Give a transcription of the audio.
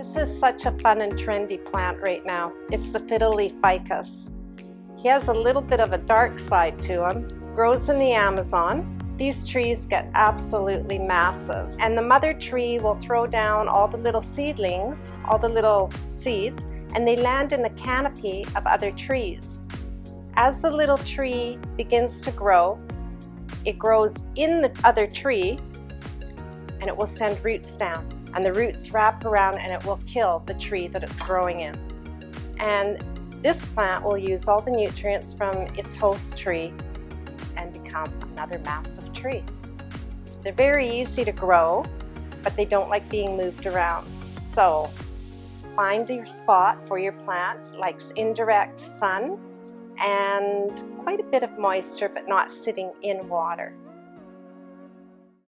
This is such a fun and trendy plant right now. It's the Fiddle Leaf Ficus. He has a little bit of a dark side to him. Grows in the Amazon. These trees get absolutely massive, and the mother tree will throw down all the little seedlings, all the little seeds, and they land in the canopy of other trees. As the little tree begins to grow, it grows in the other tree and it will send roots down, and the roots wrap around and it will kill the tree that it's growing in. And this plant will use all the nutrients from its host tree and become another massive tree. They're very easy to grow, but they don't like being moved around. So find your spot for your plant, likes indirect sun and quite a bit of moisture, but not sitting in water.